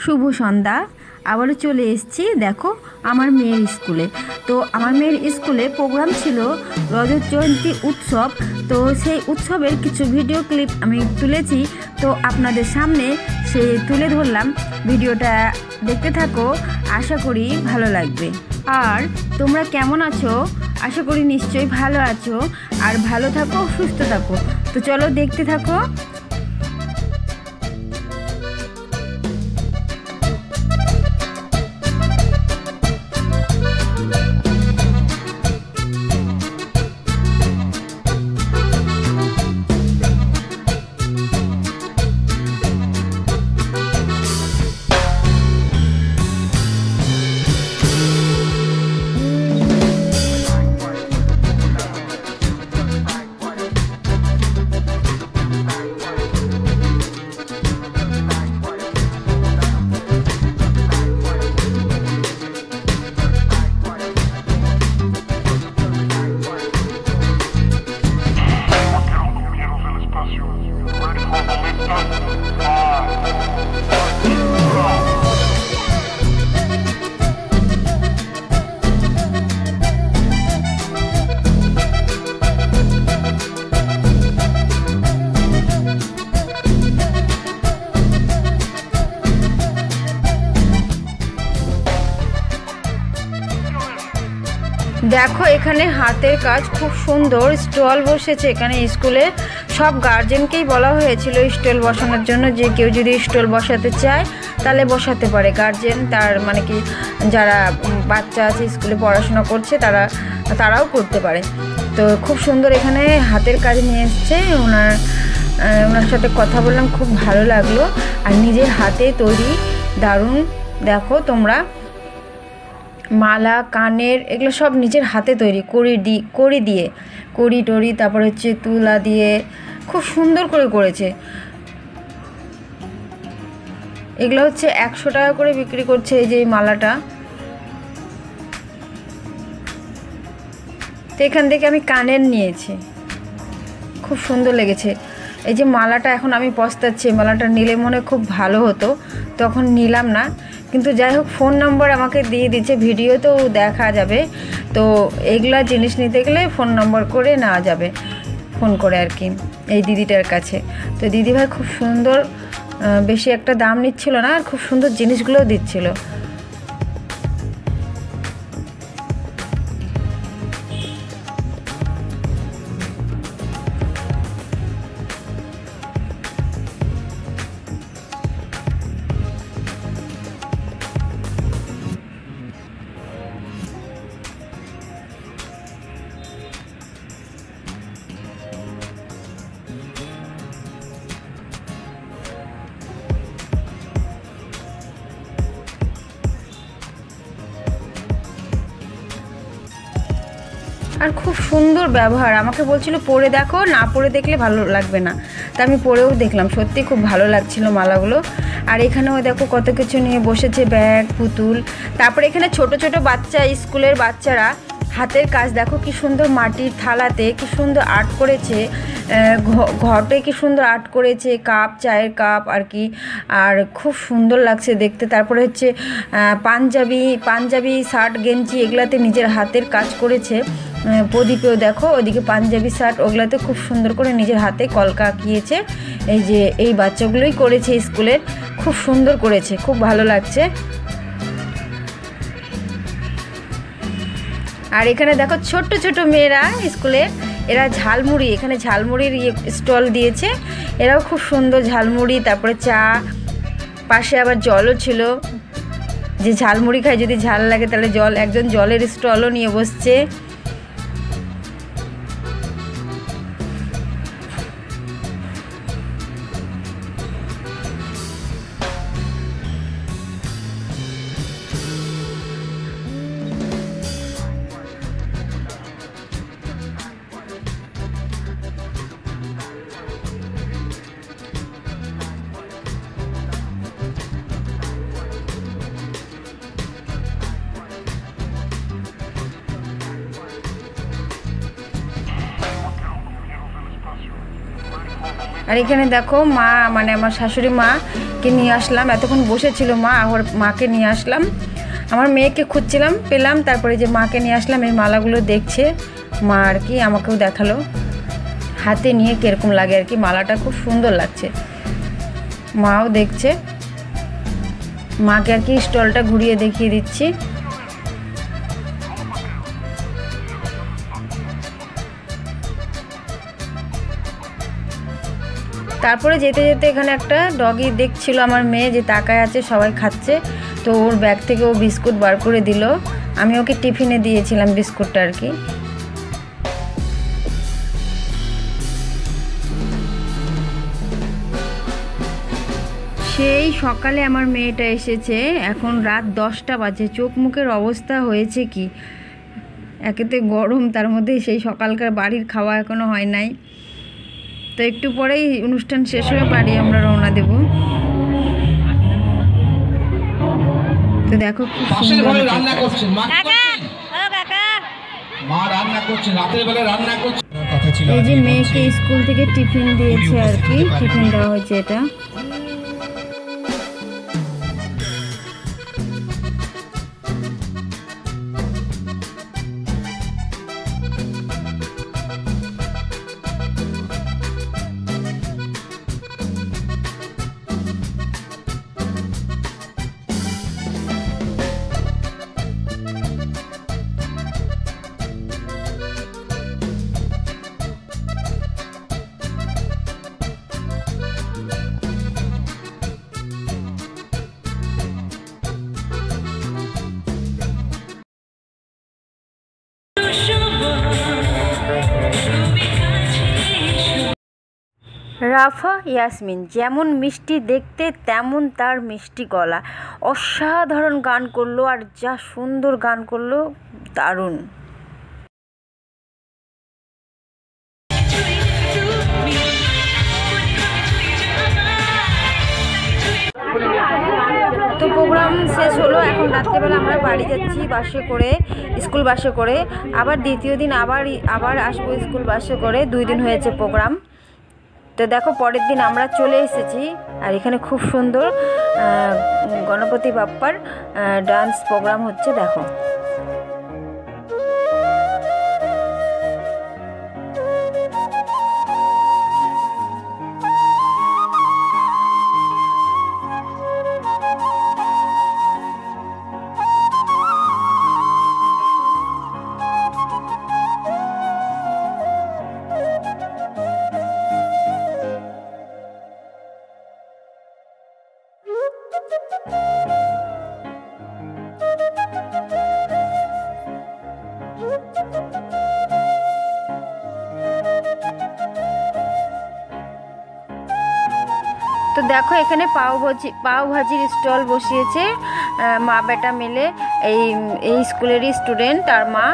শুভ সন্ধ্যা। আবারও চলে এসেছি দেখো আমার মেয়ের স্কুলে। তো আমার মেয়ের স্কুলে প্রোগ্রাম ছিল রজত জয়ন্তী উৎসব। তো সেই উৎসবের কিছু ভিডিও ক্লিপ আমি তুলেছি, তো আপনাদের সামনে সে তুলে ধরলাম। ভিডিওটা দেখতে থাকো, আশা করি ভালো লাগবে। আর তোমরা কেমন আছো? আশা করি নিশ্চয়ই ভালো আছো, আর ভালো থাকো, সুস্থ থাকো। তো চলো দেখতে থাকো। দেখো এখানে হাতের কাজ খুব সুন্দর স্টল বসেছে এখানে স্কুলে। সব গার্জেনকেই বলা হয়েছিল স্টল বসানোর জন্য, যে কেউ যদি স্টল বসাতে চায় তাহলে বসাতে পারে। গার্জেন তার মানে কি যারা বাচ্চা আছে স্কুলে পড়াশোনা করছে তারাও করতে পারে। তো খুব সুন্দর এখানে হাতের কাজ নিয়ে এসছে। ওনার সাথে কথা বললাম, খুব ভালো লাগলো। আর নিজের হাতে তৈরি দারুণ। দেখো তোমরা মালা, কানের, এগুলো সব নিজের হাতে তৈরি কড়ি টড়ি, তারপর হচ্ছে তুলা দিয়ে খুব সুন্দর করে করেছে। এগুলো হচ্ছে 100 টাকা করে বিক্রি করছে এই যে মালাটা। তো এখান থেকে আমি কানের নিয়েছি, খুব সুন্দর লেগেছে। এই যে মালাটা এখন আমি পস্তাচ্ছি, মালাটা নিলে মনে খুব ভালো হতো, তখন নিলাম না। কিন্তু যাই হোক ফোন নম্বর আমাকে দিয়ে দিচ্ছে, ভিডিওতেও দেখা যাবে। তো এগুলা জিনিস নিতে গেলে ফোন নম্বর করে নেওয়া যাবে, ফোন করে আর কি এই দিদিটার কাছে। তো দিদিভাই খুব সুন্দর, বেশি একটা দাম নিচ্ছিল না, আর খুব সুন্দর জিনিসগুলোও দিচ্ছিল। আর খুব সুন্দর ব্যবহার। আমাকে বলছিল পরে দেখো, না পরে দেখলে ভালো লাগবে না। তা আমি পরেও দেখলাম, সত্যি খুব ভালো লাগছিল মালাগুলো। আর এখানেও দেখো কত কিছু নিয়ে বসেছে, ব্যাগ, পুতুল। তারপরে এখানে ছোট ছোট বাচ্চা, স্কুলের বাচ্চারা হাতের কাজ দেখো কি সুন্দর, মাটির থালাতে কি সুন্দর আর্ট করেছে, ঘটে কি সুন্দর আর্ট করেছে, কাপ, চায়ের কাপ আর কি। আর খুব সুন্দর লাগছে দেখতে। তারপরে হচ্ছে পাঞ্জাবি শার্ট, গেঞ্জি, এগুলাতে নিজের হাতের কাজ করেছে। প্রদীপেও দেখো ওইদিকে পাঞ্জাবি শার্ট, ওগুলাতে খুব সুন্দর করে নিজের হাতে কলকা আঁকিয়েছে। এই যে এই বাচ্চাগুলোই করেছে স্কুলের, খুব সুন্দর করেছে, খুব ভালো লাগছে। আর এখানে দেখো ছোট্ট ছোট মেয়েরা স্কুলের, এরা ঝালমুড়ি, এখানে ঝালমুড়ির স্টল দিয়েছে। এরাও খুব সুন্দর ঝালমুড়ি, তারপরে চা, পাশে আবার জলও ছিল। যে ঝালমুড়ি খায়, যদি ঝাল লাগে তাহলে একজন জলের স্টলও নিয়ে বসছে। আর এখানে দেখো মা মানে আমার শাশুড়ি মাকে নিয়ে আসলাম, এতক্ষণ বসেছিল মা, আর মাকে নিয়ে আসলাম। আমার মেয়েকে খুঁজছিলাম, পেলাম, তারপরে যে মাকে নিয়ে আসলাম। এই মালাগুলো দেখছে মা আর কি, আমাকেও দেখালো হাতে নিয়ে কীরকম লাগে আর কি। মালাটা খুব সুন্দর লাগছে, মাও দেখছে। মাকে আর কি স্টলটা ঘুরিয়ে দেখিয়ে দিচ্ছি। তারপরে যেতে যেতে এখানে একটা ডগি দেখছিল আমার মেয়ে, যে তাকায় আছে, সবাই খাচ্ছে, তো ওর ব্যাগ থেকে ও বিস্কুট বার করে দিল। আমি ওকে টিফিনে দিয়েছিলাম বিস্কুটটা আর কি। সেই সকালে আমার মেয়েটা এসেছে, এখন রাত 10টা বাজে। চোখ মুখের অবস্থা হয়েছে কি, একেতে গরম, তার মধ্যে সেই সকালকার বাড়ির খাওয়া এখনো হয় নাই। তো একটু পরেই অনুষ্ঠান শেষ হয়ে বাড়ি আমরা রওনা দেব। তো দেখো খুব সুন্দর রান্না করছেন মা, রান্না করছেন রাতের বেলা রান্না করছেন। এই যে মেয়েকে স্কুল থেকে টিফিন দিয়েছে আর কি, টিফিন দেওয়া হয়েছে এটা। রাফা ইয়াসমিন যেমন মিষ্টি দেখতে তেমন তার মিষ্টি গলা, অসাধারণ গান করলো, আর যা সুন্দর গান করলো, দারুণ। তো প্রোগ্রাম শেষ হলো, এখন রাত্রেবেলা আমরা বাড়ি যাচ্ছি বাসে করে, স্কুল বাসে করে। আবার দ্বিতীয় দিন আবার আসবো স্কুল বাসে করে, 2 দিন হয়েছে প্রোগ্রাম। তো দেখো পরের দিন আমরা চলে এসেছি, আর এখানে খুব সুন্দর গণপতি বাপ্পার ডান্স প্রোগ্রাম হচ্ছে, দেখো। তো দেখো এখানে পাও ভাজির স্টল বসিয়েছে মা বেটা মিলে, এই স্কুলেরই স্টুডেন্ট আর মা।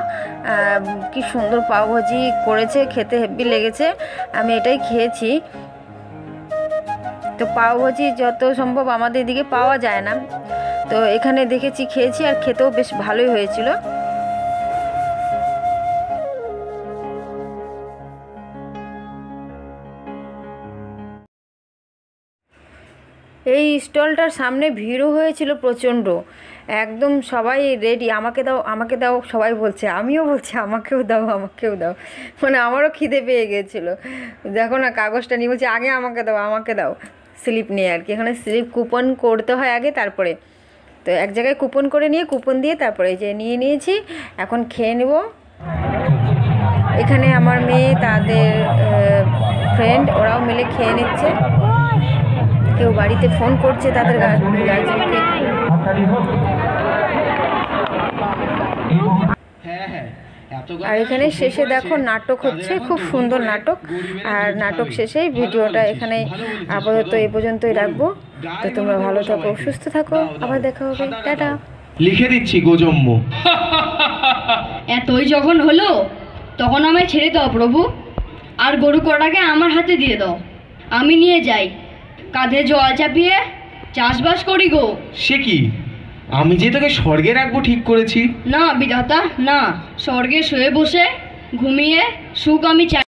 কি সুন্দর পাও ভাজি করেছে, খেতে হেভি লেগেছে, আমি এটাই খেয়েছি। তো পাও ভাজি যত সম্ভব আমাদের এদিকে পাওয়া যায় না, তো এখানে দেখেছি, খেয়েছি, আর খেতেও বেশ ভালোই হয়েছিল। এই স্টলটার সামনে ভিড়ও হয়েছিল প্রচণ্ড, একদম সবাই রেডি, আমাকে দাও আমাকে দাও সবাই বলছে, আমিও বলছি আমাকেও দাও আমাকেও দাও, মানে আমারও খিদে পেয়ে গিয়েছিলো। দেখো না কাগজটা নিয়ে বলছে আগে আমাকে দাও আমাকে দাও, স্লিপ নিয়ে আর কি। এখানে স্লিপ কুপন করতে হয় আগে, তারপরে তো এক জায়গায় কুপন করে নিয়ে কুপন দিয়ে তারপরে যে নিয়ে নিয়েছি, এখন খেয়ে নেব। এখানে আমার মেয়ে তাদের ফ্রেন্ড ওরাও মিলে খেয়ে নিচ্ছে, কেউ বাড়িতে ফোন করছে তাদের গার্জেনকে। আর এখানে শেষে দেখো নাটক হচ্ছে, খুব সুন্দর নাটক। আর নাটক শেষেই ভিডিওটা এখানে আপাতত এই পর্যন্তই রাখবো। তো তোমরা ভালো থাকো, সুস্থ থাকো, আবার দেখা হবে, টাটা। লিখে দিচ্ছি গোজম্য। এতই যখন হলো তখন আমায় ছেড়ে দাও প্রভু, আর গরু কড়াকে আমার হাতে দিয়ে দাও, আমি নিয়ে যাই, কাঁধে জল চাপিয়ে চাষবাস করি গো। সে কি, আমি যে তোকে স্বর্গে রাখবো ঠিক করেছি। না বিধাতা না, স্বর্গে শুয়ে বসে ঘুমিয়ে সুখ আমি চাই।